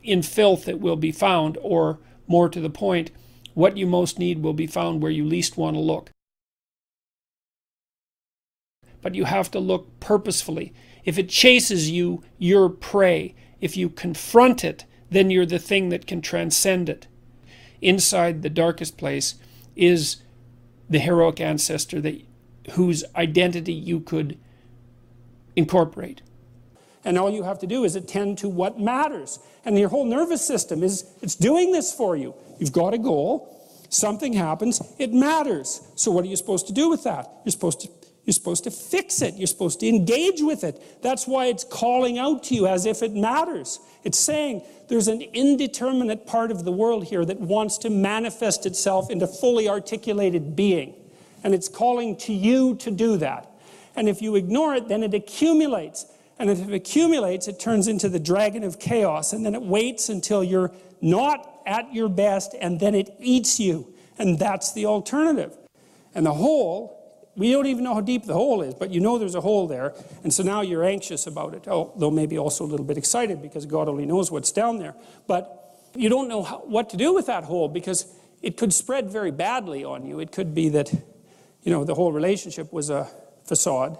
in filth it will be found, or more to the point, what you most need will be found where you least want to look. But you have to look purposefully. If it chases you, you're prey. If you confront it, then you're the thing that can transcend it. Inside the darkest place is the heroic ancestor whose identity you could incorporate. And all you have to do is attend to what matters. And your whole nervous system it's doing this for you. You've got a goal, something happens, it matters. So what are you supposed to do with that? You're supposed to fix it. You're supposed to engage with it. That's why it's calling out to you as if it matters. It's saying there's an indeterminate part of the world here that wants to manifest itself into fully articulated being. And it's calling to you to do that. And if you ignore it, then it accumulates. And if it accumulates, it turns into the dragon of chaos. And then it waits until you're not at your best, and then it eats you. And that's the alternative. And the hole, we don't even know how deep the hole is, but you know there's a hole there. And so now you're anxious about it. Though maybe also a little bit excited, because God only knows what's down there. But you don't know what to do with that hole, because it could spread very badly on you. It could be that, the whole relationship was a facade,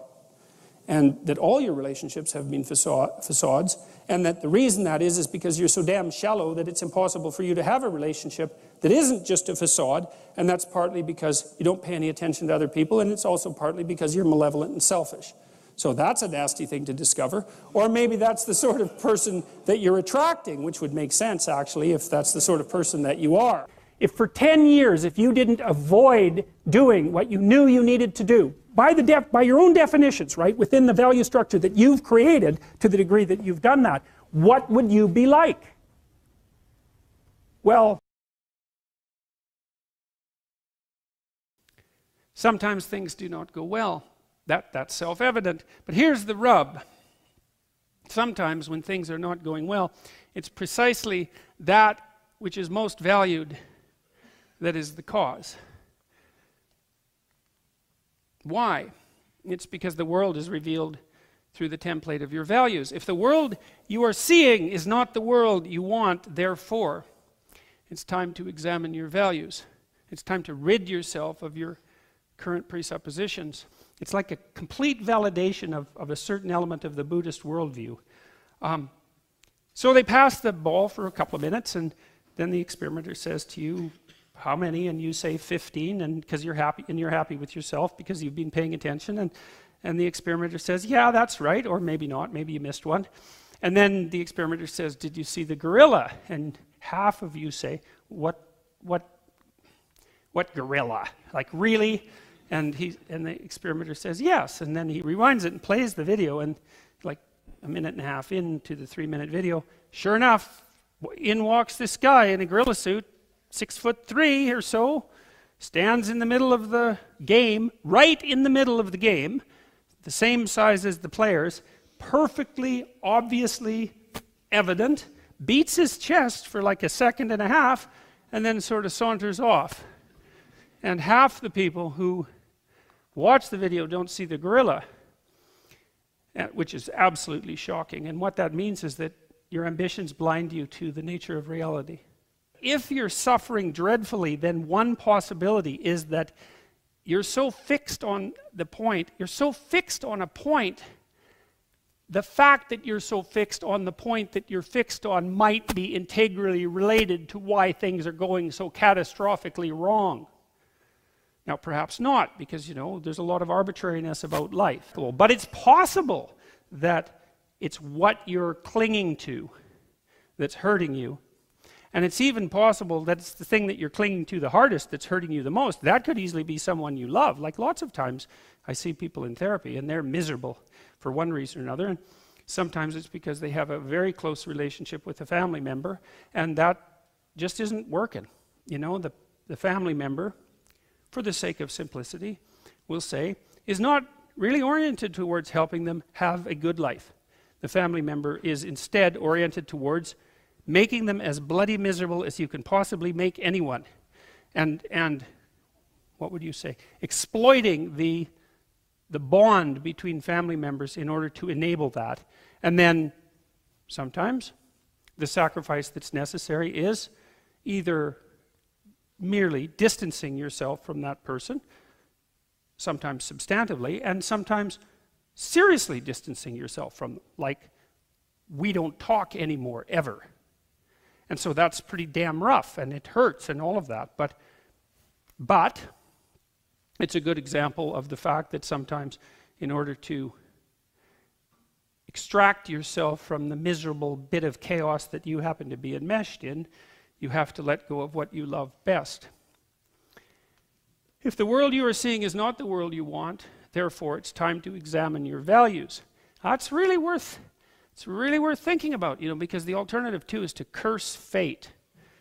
and that all your relationships have been facades, and that the reason that is because you're so damn shallow that it's impossible for you to have a relationship that isn't just a facade, and that's partly because you don't pay any attention to other people, and it's also partly because you're malevolent and selfish. So that's a nasty thing to discover. Or maybe that's the sort of person that you're attracting, which would make sense, actually, if that's the sort of person that you are. If for 10 years, if you didn't avoid doing what you knew you needed to do, by your own definitions, right, within the value structure that you've created, to the degree that you've done that, what would you be like? Well, sometimes things do not go well. That's self-evident. But here's the rub. Sometimes when things are not going well, it's precisely that which is most valued that is the cause. Why? It's because the world is revealed through the template of your values. If the world you are seeing is not the world you want, therefore, it's time to examine your values. It's time to rid yourself of your current presuppositions. It's like a complete validation of a certain element of the Buddhist worldview. So they pass the ball for a couple of minutes, and then the experimenter says to you, how many? And you say 15, and because you're happy with yourself because you've been paying attention, and the experimenter says, yeah, that's right, or maybe not, maybe you missed one. And then the experimenter says, did you see the gorilla? And half of you say, what gorilla? Like, really? And the experimenter says, yes. And then he rewinds it and plays the video, and like a minute and a half into the 3-minute video, sure enough, in walks this guy in a gorilla suit, 6'3" or so, stands in the middle of the game, right in the middle of the game, the same size as the players, perfectly, obviously evident, beats his chest for like a second and a half, and then sort of saunters off. And half the people who watch the video don't see the gorilla, which is absolutely shocking. And what that means is that your ambitions blind you to the nature of reality. If you're suffering dreadfully, then one possibility is that you're so fixed on the point, you're so fixed on a point, the fact that you're so fixed on the point that you're fixed on might be integrally related to why things are going so catastrophically wrong. Now, perhaps not, because, there's a lot of arbitrariness about life. But it's possible that it's what you're clinging to that's hurting you. And it's even possible that it's the thing that you're clinging to the hardest that's hurting you the most. That could easily be someone you love. Like lots of times I see people in therapy and they're miserable for one reason or another. And sometimes it's because they have a very close relationship with a family member, and that just isn't working. The family member, for the sake of simplicity, we'll say, is not really oriented towards helping them have a good life. The family member is instead oriented towards making them as bloody miserable as you can possibly make anyone. And what would you say? Exploiting the bond between family members in order to enable that. And then sometimes The sacrifice that's necessary is either merely distancing yourself from that person, sometimes substantively, and sometimes seriously distancing yourself from them, like we don't talk anymore, ever. And so that's pretty damn rough, and it hurts and all of that, but it's a good example of the fact that sometimes in order to extract yourself from the miserable bit of chaos that you happen to be enmeshed in, you have to let go of what you love best. If the world you are seeing is not the world you want, therefore it's time to examine your values. It's really worth thinking about, because the alternative too is to curse fate,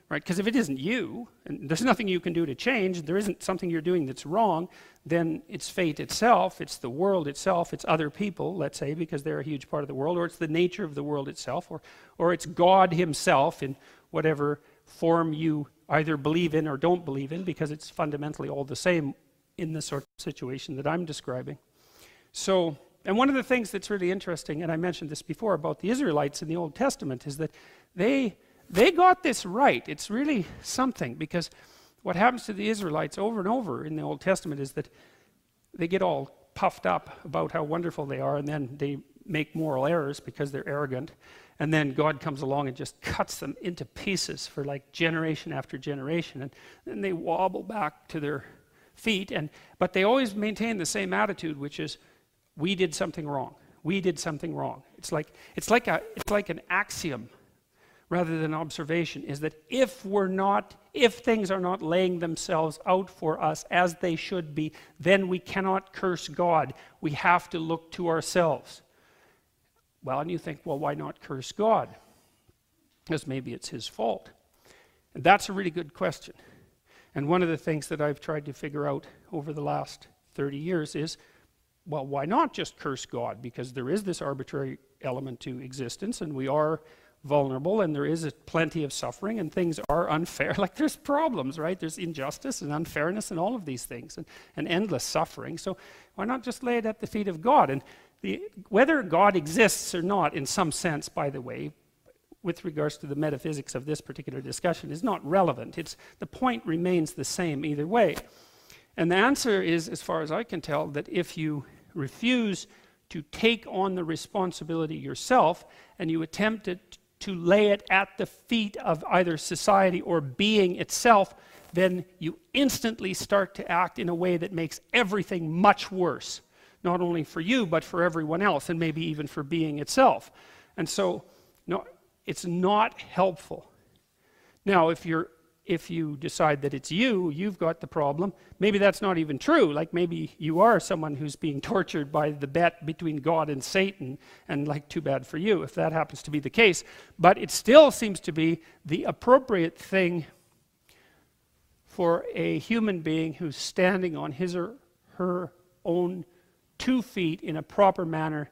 right? Because if it isn't you, and there's nothing you can do to change, there isn't something you're doing that's wrong, then it's fate itself, it's the world itself, it's other people, let's say, because they're a huge part of the world, or it's the nature of the world itself, or it's God himself in whatever form you either believe in or don't believe in, because it's fundamentally all the same in the sort of situation that I'm describing. So, and one of the things that's really interesting, and I mentioned this before about the Israelites in the Old Testament, is that they got this right. It's really something, because what happens to the Israelites over and over in the Old Testament is that they get all puffed up about how wonderful they are, and then they make moral errors because they're arrogant, and then God comes along and just cuts them into pieces for like generation after generation, and then they wobble back to their feet, but they always maintain the same attitude, which is, we did something wrong. We did something wrong. It's like an axiom rather than observation, is that if things are not laying themselves out for us as they should be, then we cannot curse God. We have to look to ourselves. Well, and you think, well, why not curse God? Because maybe it's his fault. And that's a really good question. And one of the things that I've tried to figure out over the last 30 years is, well, why not just curse God? Because there is this arbitrary element to existence, and we are vulnerable, and there is plenty of suffering, and things are unfair. Like, there's problems, right? There's injustice and unfairness and all of these things, and endless suffering. So why not just lay it at the feet of God? And whether God exists or not, in some sense, by the way, with regards to the metaphysics of this particular discussion, is not relevant. The point remains the same either way. And the answer is, as far as I can tell, that if you refuse to take on the responsibility yourself, and you attempt to lay it at the feet of either society or being itself, then you instantly start to act in a way that makes everything much worse, not only for you, but for everyone else, and maybe even for being itself. And so, no, it's not helpful. Now, if you decide that it's you've got the problem, maybe that's not even true. Like, maybe you are someone who's being tortured by the bet between God and Satan, and like, too bad for you if that happens to be the case. But it still seems to be the appropriate thing for a human being who's standing on his or her own 2 feet in a proper manner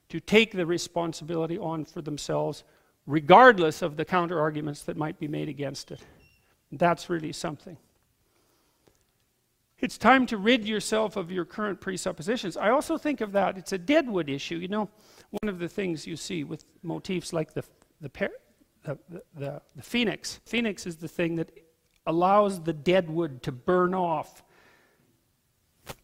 to take the responsibility on for themselves, regardless of the counter-arguments that might be made against it. That's really something. It's time to rid yourself of your current presuppositions. I also think of that, it's a deadwood issue. One of the things you see with motifs like the phoenix. Phoenix is the thing that allows the deadwood to burn off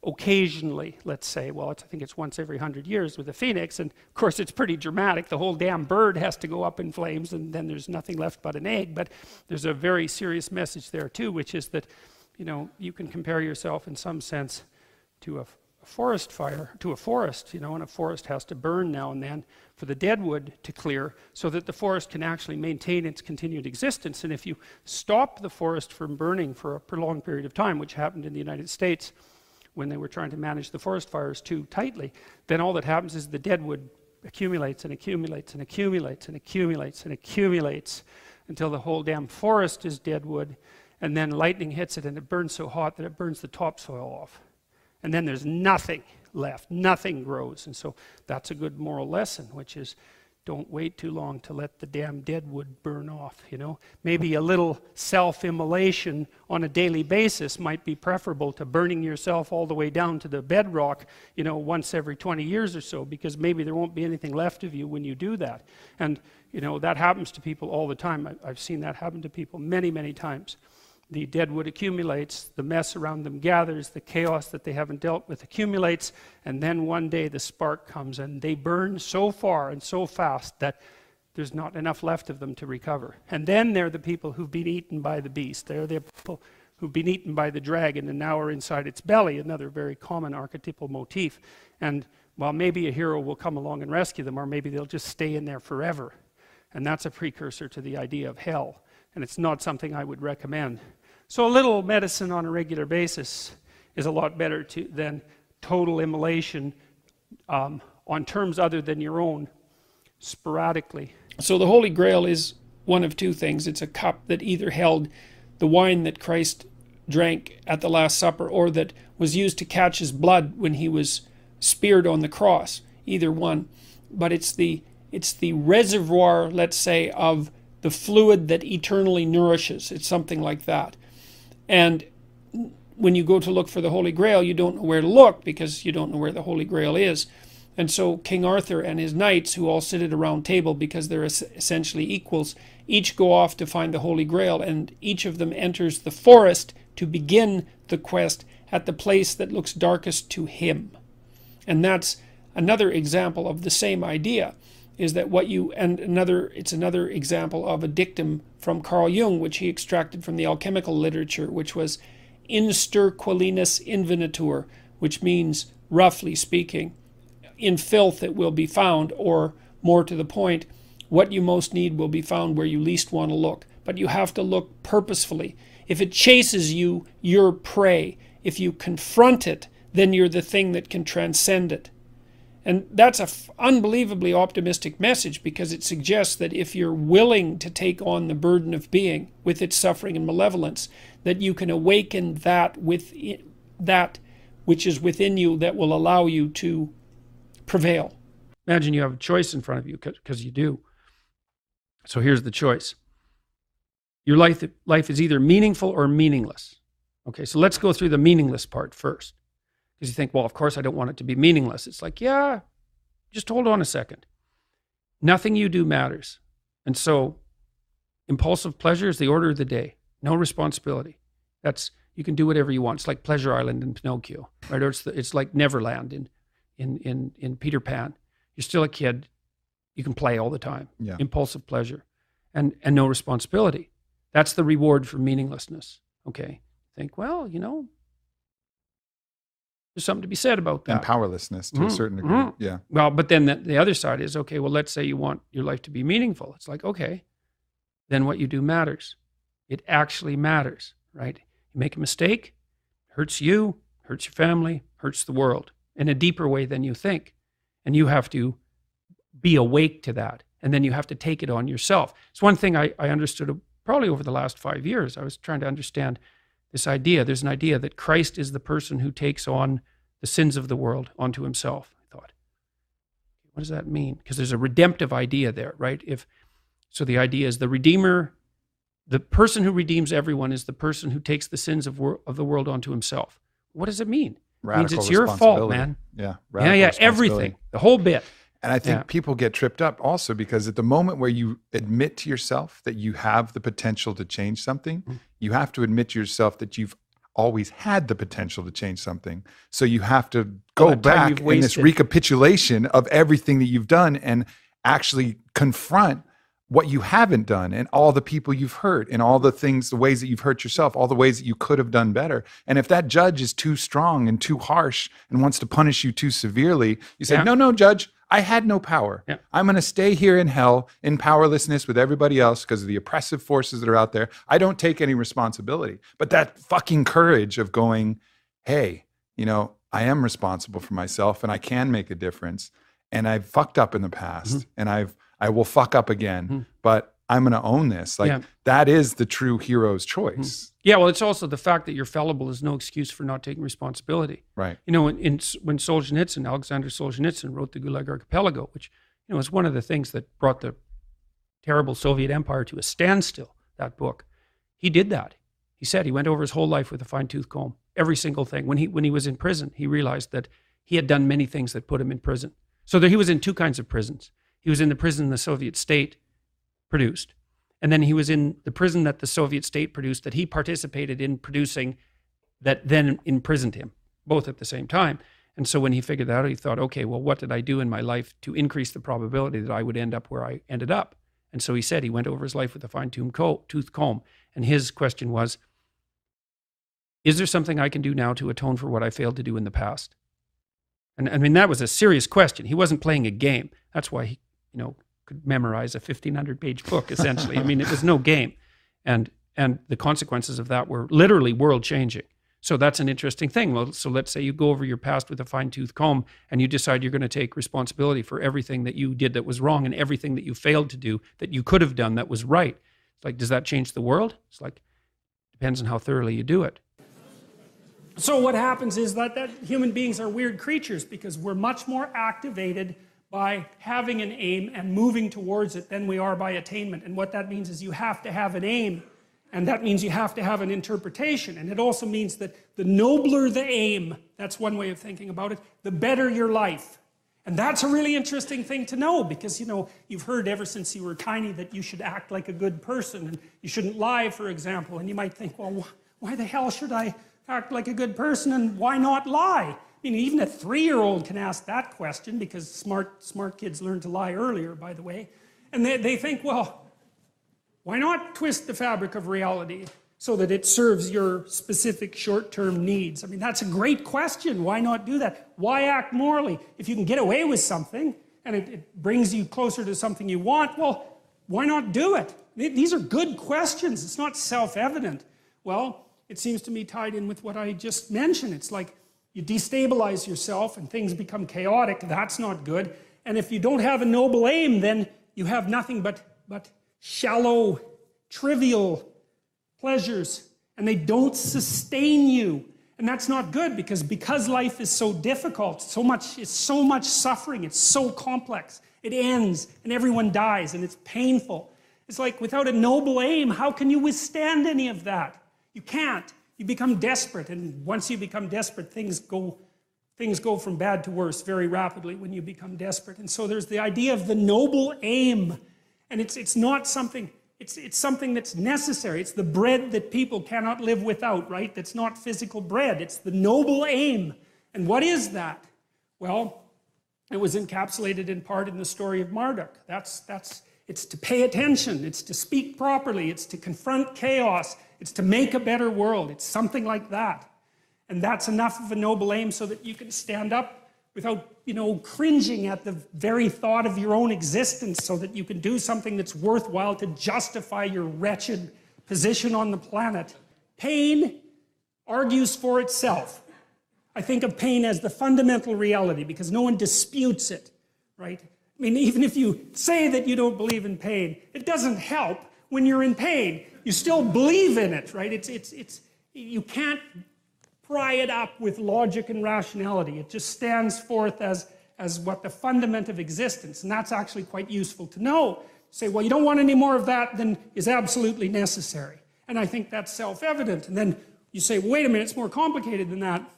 occasionally, let's say. Well, I think it's once every 100 years with a phoenix, and of course it's pretty dramatic. The whole damn bird has to go up in flames, and then there's nothing left but an egg. But there's a very serious message there too, which is that, you can compare yourself in some sense to a forest fire, to a forest, and a forest has to burn now and then for the deadwood to clear so that the forest can actually maintain its continued existence. And if you stop the forest from burning for a prolonged period of time, which happened in the United States when they were trying to manage the forest fires too tightly, then all that happens is the deadwood accumulates and accumulates and accumulates and accumulates and accumulates until the whole damn forest is deadwood, and then lightning hits it and it burns so hot that it burns the topsoil off. And then there's nothing left, nothing grows. And so that's a good moral lesson, which is don't wait too long to let the damn dead wood burn off, you know. Maybe a little self-immolation on a daily basis might be preferable to burning yourself all the way down to the bedrock, you know, once every 20 years or so, because maybe there won't be anything left of you when you do that. And, you know, that happens to people all the time. I've seen that happen to people many, many times. The dead wood accumulates, the mess around them gathers, the chaos that they haven't dealt with accumulates, and then one day the spark comes and they burn so far and so fast that there's not enough left of them to recover. And then they're the people who've been eaten by the beast. They're the people who've been eaten by the dragon and now are inside its belly, another very common archetypal motif. And while maybe a hero will come along and rescue them, or maybe they'll just stay in there forever. And that's a precursor to the idea of hell. And it's not something I would recommend. So a little medicine on a regular basis is a lot better than total immolation on terms other than your own, sporadically. So the Holy Grail is one of two things. It's a cup that either held the wine that Christ drank at the Last Supper, or that was used to catch his blood when he was speared on the cross. Either one. But it's the reservoir, let's say, of the fluid that eternally nourishes. It's something like that. And when you go to look for the Holy Grail, you don't know where to look because you don't know where the Holy Grail is. And so King Arthur and his knights, who all sit at a round table because they're essentially equals, each go off to find the Holy Grail, and each of them enters the forest to begin the quest at the place that looks darkest to him. And that's another example of the same idea. Is that what you, and it's another example of a dictum from Carl Jung, which he extracted from the alchemical literature, which was in sterquilinus invenitur, which means, roughly speaking, in filth it will be found, or more to the point, what you most need will be found where you least want to look. But you have to look purposefully. If it chases you, you're prey. If you confront it, then you're the thing that can transcend it. And that's an unbelievably optimistic message, because it suggests that if you're willing to take on the burden of being with its suffering and malevolence, that you can awaken that which is within you that will allow you to prevail. Imagine you have a choice in front of you, because you do. So here's the choice. Your life is either meaningful or meaningless. Okay, so let's go through the meaningless part first. Because you think, well, of course I don't want it to be meaningless. It's like, yeah, just hold on a second. Nothing you do matters. And so impulsive pleasure is the order of the day. No responsibility. You can do whatever you want. It's like Pleasure Island in Pinocchio, right? Or it's like Neverland in Peter Pan. You're still a kid. You can play all the time. Yeah. Impulsive pleasure and no responsibility. That's the reward for meaninglessness. Okay. Think, well, you know, there's something to be said about that. And powerlessness to a certain degree. Yeah. Well, but then the other side is, okay, well, let's say you want your life to be meaningful. It's like, okay, then what you do matters. It actually matters, right? You make a mistake, hurts you, hurts your family, hurts the world in a deeper way than you think. And you have to be awake to that. And then you have to take it on yourself. It's one thing I understood probably over the last 5 years. I was trying to understand this idea. There's an idea that Christ is the person who takes on the sins of the world onto himself. I thought, what does that mean? Because there's a redemptive idea there, right? So the idea is the Redeemer, the person who redeems everyone is the person who takes the sins of the world onto himself. What does it mean? It means it's your fault, man. Yeah. Yeah, everything, the whole bit. And I think people get tripped up also because at the moment where you admit to yourself that you have the potential to change something, you have to admit to yourself that you've always had the potential to change something. So you have to go back in this recapitulation of everything that you've done and actually confront what you haven't done and all the people you've hurt and all the things, the ways that you've hurt yourself, all the ways that you could have done better. And if that judge is too strong and too harsh and wants to punish you too severely, you say, no, judge, I had no power. Yeah. I'm going to stay here in hell in powerlessness with everybody else because of the oppressive forces that are out there. I don't take any responsibility. But that fucking courage of going, hey, you know, I am responsible for myself and I can make a difference. And I've fucked up in the past and I will fuck up again, but I'm going to own this. Like that is the true hero's choice. Yeah, well, it's also the fact that you're fallible is no excuse for not taking responsibility. Right. You know, when Alexander Solzhenitsyn wrote the Gulag Archipelago, which You know, it's one of the things that brought the terrible Soviet Empire to a standstill, that book. He did that. He said he went over his whole life with a fine-tooth comb, every single thing. When he was in prison, he realized that he had done many things that put him in prison. So that he was in two kinds of prisons. He was in the prison the Soviet state produced, and then he was in the prison that the Soviet state produced, that he participated in producing, that then imprisoned him, both at the same time. And so when he figured that out, he thought, okay, well, what did I do in my life to increase the probability that I would end up where I ended up? And so he said he went over his life with a fine-tooth comb. And his question was, is there something I can do now to atone for what I failed to do in the past? And I mean, that was a serious question. He wasn't playing a game. That's why he, you know, could memorize a 1,500-page book, essentially. I mean, it was no game. And the consequences of that were literally world-changing. So that's an interesting thing. Well, so let's say you go over your past with a fine-tooth comb and you decide you're going to take responsibility for everything that you did that was wrong and everything that you failed to do that you could have done that was right. It's like, does that change the world? It's like, depends on how thoroughly you do it. So what happens is that human beings are weird creatures because we're much more activated by having an aim and moving towards it than we are by attainment. And what that means is you have to have an aim, and that means you have to have an interpretation. And it also means that the nobler the aim, that's one way of thinking about it, the better your life. And that's a really interesting thing to know because, you know, you've heard ever since you were tiny that you should act like a good person and you shouldn't lie, for example. And you might think, well, why the hell should I act like a good person and why not lie? I mean, even a 3-year-old can ask that question because smart kids learn to lie earlier, by the way. And they think, well, why not twist the fabric of reality so that it serves your specific short-term needs? I mean, that's a great question. Why not do that? Why act morally? If you can get away with something and it brings you closer to something you want, well, why not do it? These are good questions. It's not self-evident. Well, it seems to me tied in with what I just mentioned. It's like you destabilize yourself and things become chaotic. That's not good. And if you don't have a noble aim, then you have nothing but shallow, trivial pleasures, and they don't sustain you. And that's not good because life is so difficult, it's so much suffering, it's so complex. It ends and everyone dies and it's painful. It's like without a noble aim, how can you withstand any of that? You can't. You become desperate, and once you become desperate, things go from bad to worse very rapidly when you become desperate. And so there's the idea of the noble aim. And it's not something, it's something that's necessary. It's the bread that people cannot live without, right? That's not physical bread. It's the noble aim. And what is that? Well, it was encapsulated in part in the story of Marduk. It's to pay attention. It's to speak properly. It's to confront chaos. It's to make a better world. It's something like that. And that's enough of a noble aim so that you can stand up without, you know, cringing at the very thought of your own existence, so that you can do something that's worthwhile to justify your wretched position on the planet. Pain argues for itself. I think of pain as the fundamental reality because no one disputes it, right? I mean, even if you say that you don't believe in pain, it doesn't help when you're in pain. You still believe in it, right? You can't pry it up with logic and rationality. It just stands forth as what the fundament of existence, and that's actually quite useful to know. Say, well, you don't want any more of that than is absolutely necessary. And I think that's self-evident. And then you say, well, wait a minute, it's more complicated than that.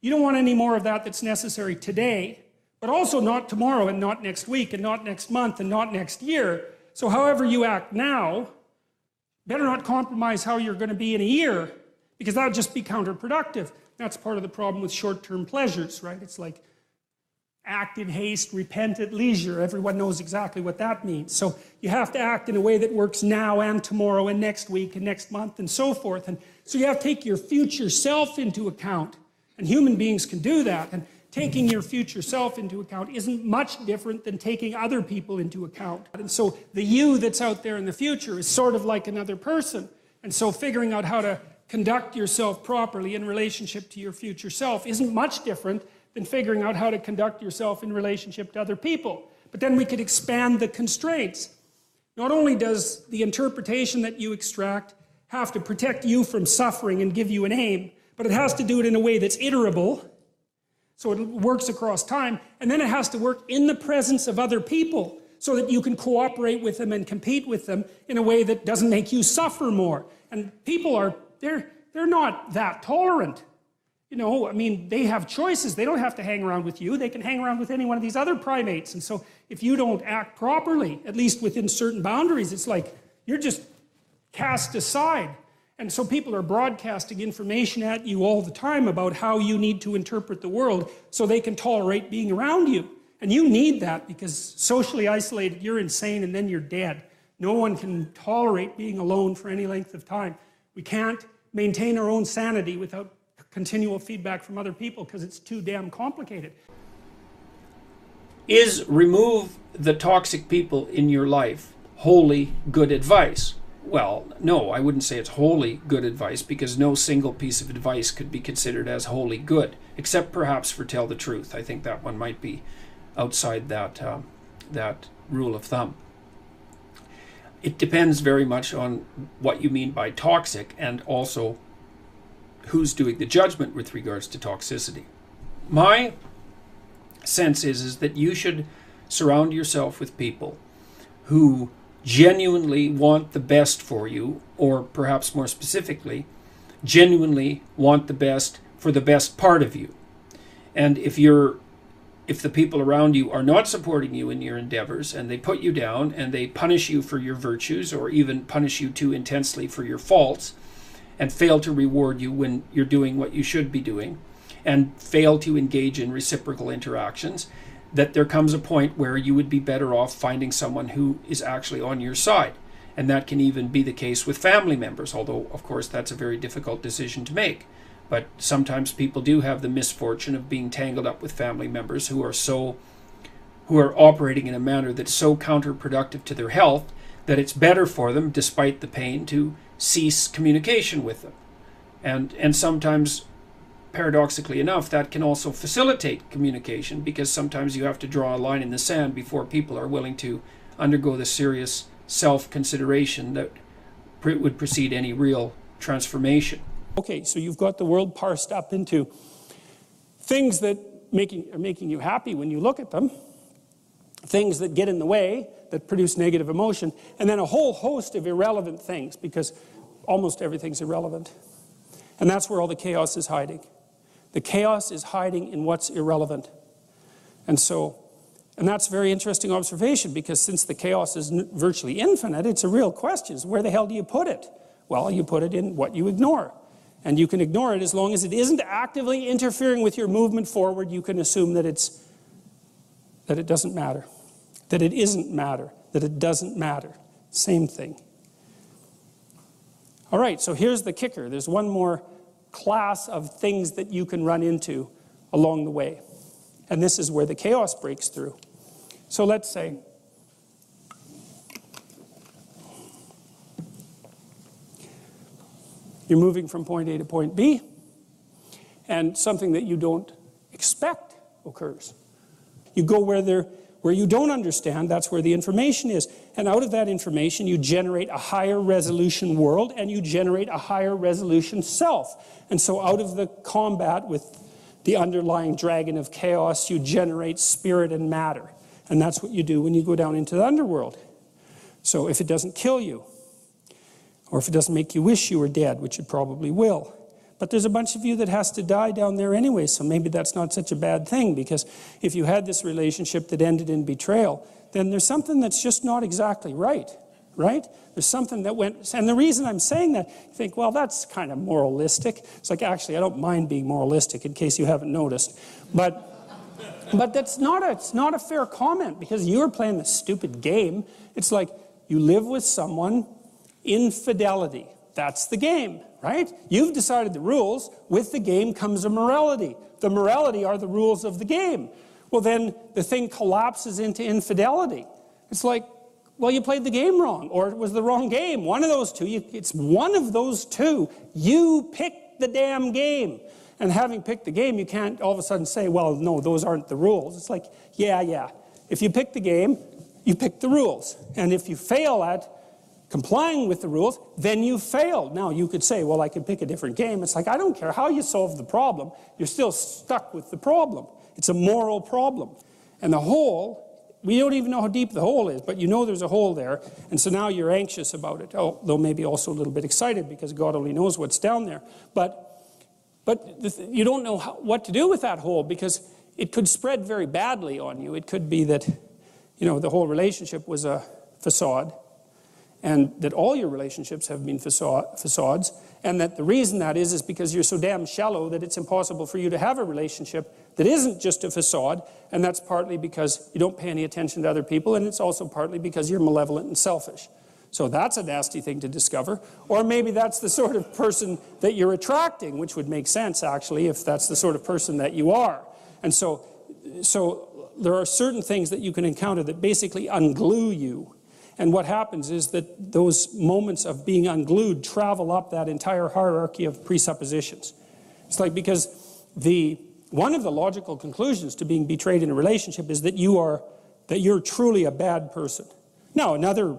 You don't want any more of that that's necessary today, but also not tomorrow and not next week and not next month and not next year. So however you act now, better not compromise how you're going to be in a year, because that would just be counterproductive. That's part of the problem with short-term pleasures, right? It's like act in haste, repent at leisure. Everyone knows exactly what that means. So you have to act in a way that works now and tomorrow and next week and next month and so forth. And so you have to take your future self into account. And human beings can do that. And taking your future self into account isn't much different than taking other people into account. And so the you that's out there in the future is sort of like another person. And so figuring out how to conduct yourself properly in relationship to your future self isn't much different than figuring out how to conduct yourself in relationship to other people. But then we could expand the constraints. Not only does the interpretation that you extract have to protect you from suffering and give you an aim, but it has to do it in a way that's iterable, So it works across time, and then it has to work in the presence of other people so that you can cooperate with them and compete with them in a way that doesn't make you suffer more. And people are, they're not that tolerant. You know, I mean, they have choices. They don't have to hang around with you. They can hang around with any one of these other primates. And so if you don't act properly, at least within certain boundaries, it's like you're just cast aside. And so people are broadcasting information at you all the time about how you need to interpret the world so they can tolerate being around you. And you need that because socially isolated, you're insane and then you're dead. No one can tolerate being alone for any length of time. We can't maintain our own sanity without continual feedback from other people because it's too damn complicated. Is remove the toxic people in your life wholly good advice? Well, no, I wouldn't say it's wholly good advice because no single piece of advice could be considered as wholly good, except perhaps for tell the truth. I think that one might be outside that, that rule of thumb. It depends very much on what you mean by toxic and also who's doing the judgment with regards to toxicity. My sense is that you should surround yourself with people who genuinely want the best for you, or perhaps more specifically, genuinely want the best for the best part of you. And if the people around you are not supporting you in your endeavors and they put you down and they punish you for your virtues or even punish you too intensely for your faults and fail to reward you when you're doing what you should be doing and fail to engage in reciprocal interactions, that there comes a point where you would be better off finding someone who is actually on your side. And that can even be the case with family members, although, of course, that's a very difficult decision to make. But sometimes people do have the misfortune of being tangled up with family members who are operating in a manner that's so counterproductive to their health that it's better for them, despite the pain, to cease communication with them. And sometimes, paradoxically enough, that can also facilitate communication because sometimes you have to draw a line in the sand before people are willing to undergo the serious self-consideration that would precede any real transformation. Okay, so you've got the world parsed up into things that are making you happy when you look at them, things that get in the way, that produce negative emotion, and then a whole host of irrelevant things because almost everything's irrelevant. And that's where all the chaos is hiding. The chaos is hiding in what's irrelevant. And that's a very interesting observation because since the chaos is virtually infinite, it's a real question. Where the hell do you put it? Well, you put it in what you ignore. And you can ignore it as long as it isn't actively interfering with your movement forward. You can assume that it doesn't matter. That it isn't matter. That it doesn't matter. Same thing. All right, so here's the kicker. There's one more class of things that you can run into along the way. And this is where the chaos breaks through. So let's say you're moving from point A to point B, and something that you don't expect occurs. You go where you don't understand, that's where the information is. And out of that information, you generate a higher resolution world, and you generate a higher resolution self. And so out of the combat with the underlying dragon of chaos, you generate spirit and matter. And that's what you do when you go down into the underworld. So if it doesn't kill you, or if it doesn't make you wish you were dead, which it probably will. But there's a bunch of you that has to die down there anyway, so maybe that's not such a bad thing, because if you had this relationship that ended in betrayal, then there's something that's just not exactly right? There's something that went, and the reason I'm saying that, you think, well, that's kind of moralistic. It's like, actually, I don't mind being moralistic, in case you haven't noticed. But it's not a fair comment, because you're playing this stupid game. It's like, you live with someone, infidelity. That's the game, right? You've decided the rules. With the game comes a morality. The morality are the rules of the game. Well, then the thing collapses into infidelity. It's like, well, you played the game wrong, or it was the wrong game. One of those two. It's one of those two. You picked the damn game. And having picked the game, you can't all of a sudden say, well, no, those aren't the rules. It's like, yeah. If you pick the game, you pick the rules. And if you fail at complying with the rules, then you failed. Now, you could say, well, I could pick a different game. It's like, I don't care how you solve the problem. You're still stuck with the problem. It's a moral problem. And the hole, we don't even know how deep the hole is, but you know there's a hole there. And so now you're anxious about it. Although maybe also a little bit excited because God only knows what's down there. But you don't know what to do with that hole because it could spread very badly on you. It could be that, the whole relationship was a facade, and that all your relationships have been facades, and that the reason that is because you're so damn shallow that it's impossible for you to have a relationship that isn't just a facade, and that's partly because you don't pay any attention to other people, and it's also partly because you're malevolent and selfish. So that's a nasty thing to discover. Or maybe that's the sort of person that you're attracting, which would make sense, actually, if that's the sort of person that you are. And so there are certain things that you can encounter that basically unglue you. And what happens is that those moments of being unglued travel up that entire hierarchy of presuppositions. It's like, because one of the logical conclusions to being betrayed in a relationship is that you're truly a bad person. Now, another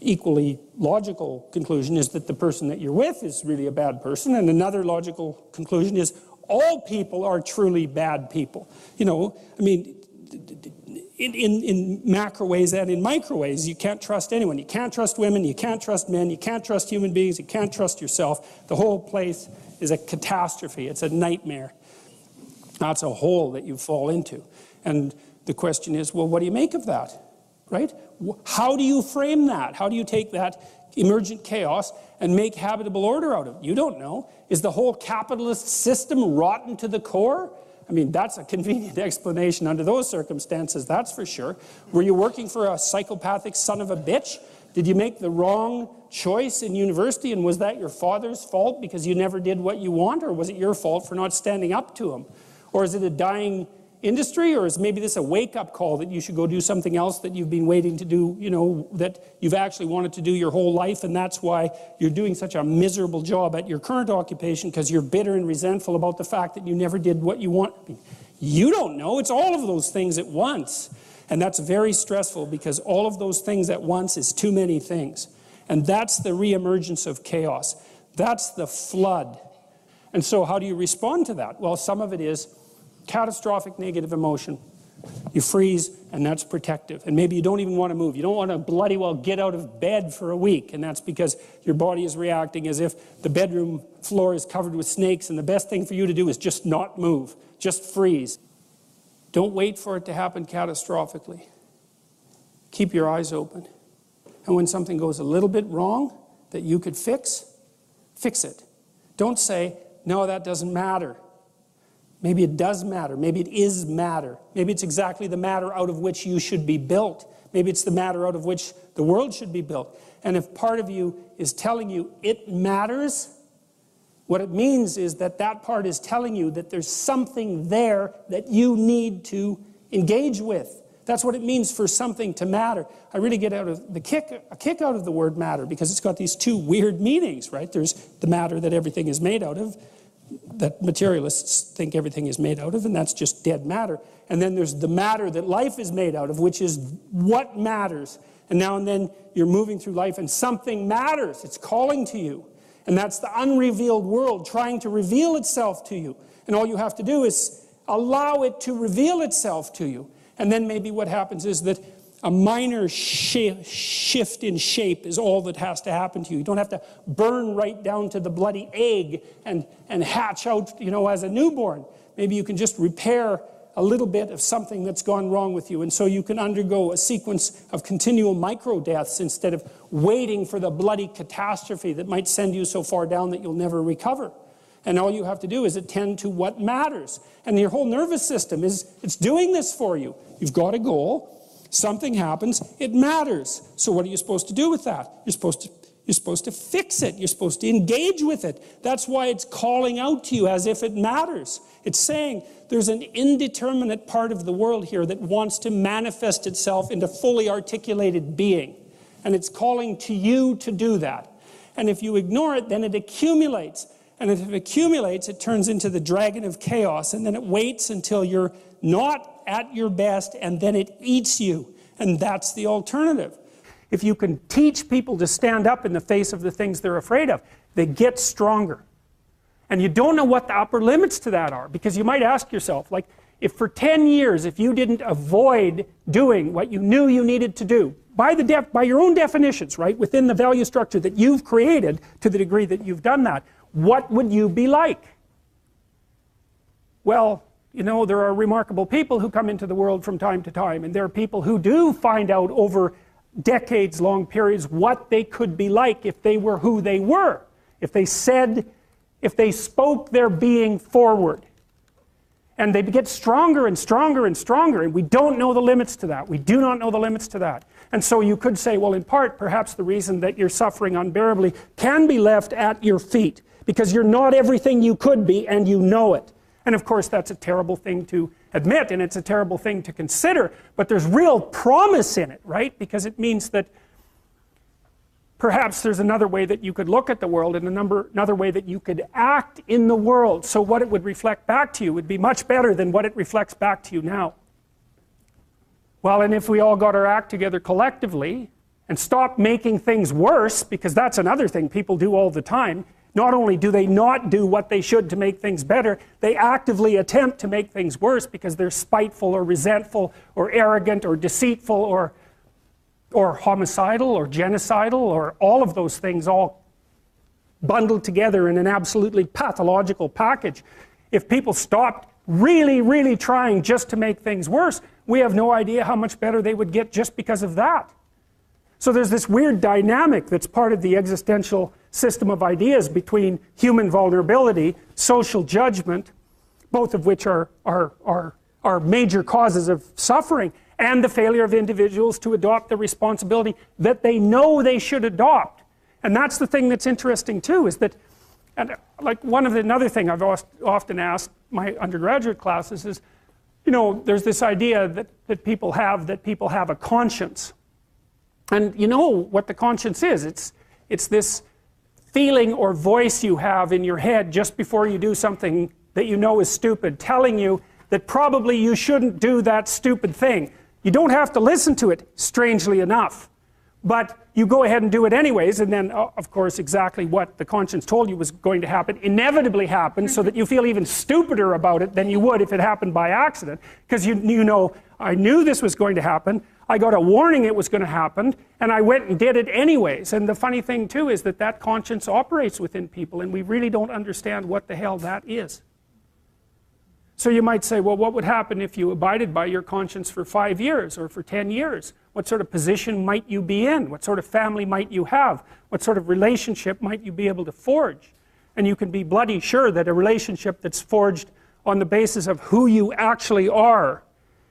equally logical conclusion is that the person that you're with is really a bad person, and another logical conclusion is all people are truly bad people. In macro ways and in micro ways, you can't trust anyone. You can't trust women, you can't trust men, you can't trust human beings, you can't trust yourself. The whole place is a catastrophe. It's a nightmare. That's a hole that you fall into. And the question is, well, what do you make of that? Right? How do you frame that? How do you take that emergent chaos and make habitable order out of it? You don't know. Is the whole capitalist system rotten to the core? I mean, that's a convenient explanation under those circumstances, that's for sure. Were you working for a psychopathic son of a bitch? Did you make the wrong choice in university, and was that your father's fault because you never did what you want, or was it your fault for not standing up to him? Or is it a dying industry, or is maybe this a wake-up call that you should go do something else that you've been waiting to do, that you've actually wanted to do your whole life, and that's why you're doing such a miserable job at your current occupation because you're bitter and resentful about the fact that you never did what you want? You don't know. It's all of those things at once. And that's very stressful because all of those things at once is too many things. And that's the reemergence of chaos. That's the flood. And so how do you respond to that? Well, some of it is catastrophic negative emotion. You freeze, and that's protective. And maybe you don't even want to move. You don't want to bloody well get out of bed for a week, and that's because your body is reacting as if the bedroom floor is covered with snakes, and the best thing for you to do is just not move. Just freeze. Don't wait for it to happen catastrophically. Keep your eyes open. And when something goes a little bit wrong that you could fix it. Don't say, no, that doesn't matter. Maybe it does matter. Maybe it is matter. Maybe it's exactly the matter out of which you should be built. Maybe it's the matter out of which the world should be built. And if part of you is telling you it matters, what it means is that that part is telling you that there's something there that you need to engage with. That's what it means for something to matter. I really get a kick out of the word matter because it's got these two weird meanings, right? There's the matter that everything is made out of, that materialists think everything is made out of, and that's just dead matter. And then there's the matter that life is made out of, which is what matters. And now and then you're moving through life and something matters. It's calling to you. And that's the unrevealed world trying to reveal itself to you. And all you have to do is allow it to reveal itself to you. And then maybe what happens is that a minor shift in shape is all that has to happen to you. You don't have to burn right down to the bloody egg and hatch out, as a newborn. Maybe you can just repair a little bit of something that's gone wrong with you. And so you can undergo a sequence of continual micro-deaths instead of waiting for the bloody catastrophe that might send you so far down that you'll never recover. And all you have to do is attend to what matters. And your whole nervous system it's doing this for you. You've got a goal. Something happens. It matters. So what are you supposed to do with that? You're supposed to fix it. You're supposed to engage with it. That's why it's calling out to you as if it matters. It's saying there's an indeterminate part of the world here that wants to manifest itself into fully articulated being. And it's calling to you to do that. And if you ignore it, then it accumulates. And if it accumulates, it turns into the dragon of chaos. And then it waits until you're not at your best, and then it eats you. And that's the alternative. if you can teach people to stand up in the face of the things they're afraid of, they get stronger. And you don't know what the upper limits to that are, because you might ask yourself, like, if for 10 years, if you didn't avoid doing what you knew you needed to do, by your own definitions, right, within the value structure that you've created to the degree that you've done that, what would you be like? Well, you know, there are remarkable people who come into the world from time to time, and there are people who do find out over decades-long periods what they could be like if they were who they were, if they spoke their being forward. And they get stronger and stronger and stronger, and we don't know the limits to that. We do not know the limits to that. And so you could say, well, in part, perhaps the reason that you're suffering unbearably can be left at your feet, because you're not everything you could be, and you know it. And of course, that's a terrible thing to admit, and it's a terrible thing to consider, but there's real promise in it, right? Because it means that perhaps there's another way that you could look at the world, and another way that you could act in the world, so what it would reflect back to you would be much better than what it reflects back to you now. Well, and if we all got our act together collectively and stopped making things worse, because that's another thing people do all the time, not only do they not do what they should to make things better, they actively attempt to make things worse because they're spiteful or resentful or arrogant or deceitful or homicidal or genocidal, or all of those things all bundled together in an absolutely pathological package. If people stopped really, really trying just to make things worse, we have no idea how much better they would get just because of that. So there's this weird dynamic that's part of the existential system of ideas between human vulnerability, social judgment, both of which are major causes of suffering, and the failure of individuals to adopt the responsibility that they know they should adopt. And that's the thing that's interesting too, is that, and like another thing I've often asked my undergraduate classes is, you know, there's this idea that people have a conscience. And you know what the conscience is. It's this feeling or voice you have in your head just before you do something that you know is stupid, telling you that probably you shouldn't do that stupid thing. You don't have to listen to it, strangely enough, but you go ahead and do it anyways, and then of course exactly what the conscience told you was going to happen inevitably happens, so that you feel even stupider about it than you would if it happened by accident, because you know, I knew this was going to happen, I got a warning it was going to happen, and I went and did it anyways. And the funny thing too is that conscience operates within people, and we really don't understand what the hell that is. So you might say, well, what would happen if you abided by your conscience for 5 years or for 10 years? What sort of position might you be in? What sort of family might you have? What sort of relationship might you be able to forge? And you can be bloody sure that a relationship that's forged on the basis of who you actually are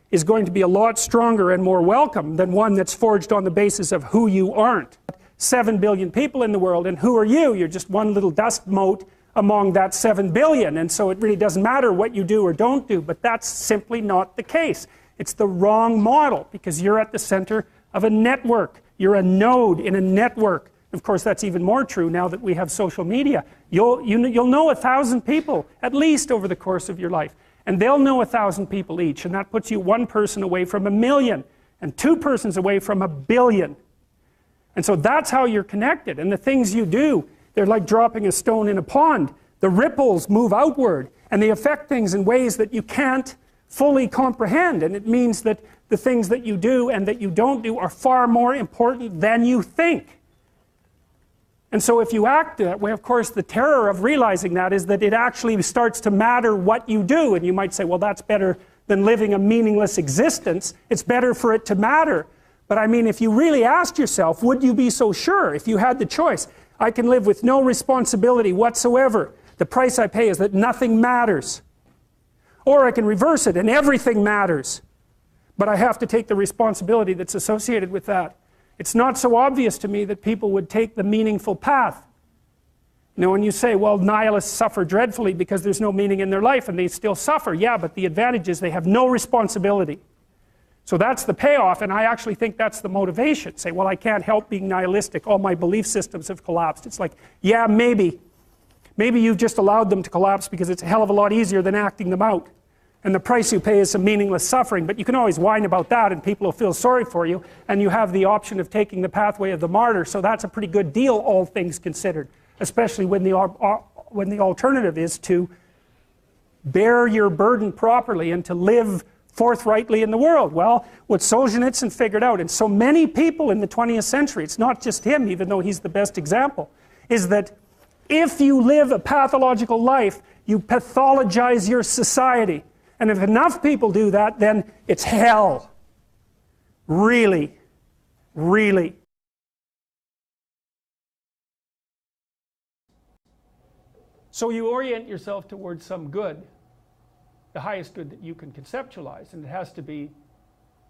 is going to be a lot stronger and more welcome than one that's forged on the basis of who you aren't. 7 billion people in the world, and who are you? You're just one little dust mote among that 7 billion, and so it really doesn't matter what you do or don't do, but that's simply not the case. It's the wrong model, because you're at the center of a network. You're a node in a network. Of course, that's even more true now that we have social media. You'll know 1,000 people, at least over the course of your life, and they'll know 1,000 people each, and that puts you one person away from 1 million, and 2 persons away from 1 billion. And so that's how you're connected, and the things you do, they're like dropping a stone in a pond. The ripples move outward, and they affect things in ways that you can't fully comprehend. And it means that the things that you do and that you don't do are far more important than you think. And so if you act that way, of course, the terror of realizing that is that it actually starts to matter what you do. And you might say, well, that's better than living a meaningless existence. It's better for it to matter. But I mean, if you really asked yourself, would you be so sure if you had the choice? I can live with no responsibility whatsoever. The price I pay is that nothing matters. Or I can reverse it and everything matters. But I have to take the responsibility that's associated with that. It's not so obvious to me that people would take the meaningful path. You know, when you say, well, nihilists suffer dreadfully because there's no meaning in their life and they still suffer. Yeah, but the advantage is they have no responsibility. So that's the payoff, and I actually think that's the motivation. Say, well, I can't help being nihilistic. All my belief systems have collapsed. It's like, yeah, maybe. Maybe you've just allowed them to collapse because it's a hell of a lot easier than acting them out. And the price you pay is some meaningless suffering, but you can always whine about that and people will feel sorry for you, and you have the option of taking the pathway of the martyr, so that's a pretty good deal, all things considered, especially when the alternative is to bear your burden properly and to live forthrightly in the world. Well, what Solzhenitsyn figured out, and so many people in the 20th century, it's not just him, even though he's the best example, is that if you live a pathological life, you pathologize your society. And if enough people do that, then it's hell. Really, really. So you orient yourself towards some good, the highest good that you can conceptualize, and it has to be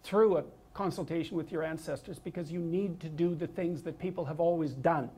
through a consultation with your ancestors, because you need to do the things that people have always done.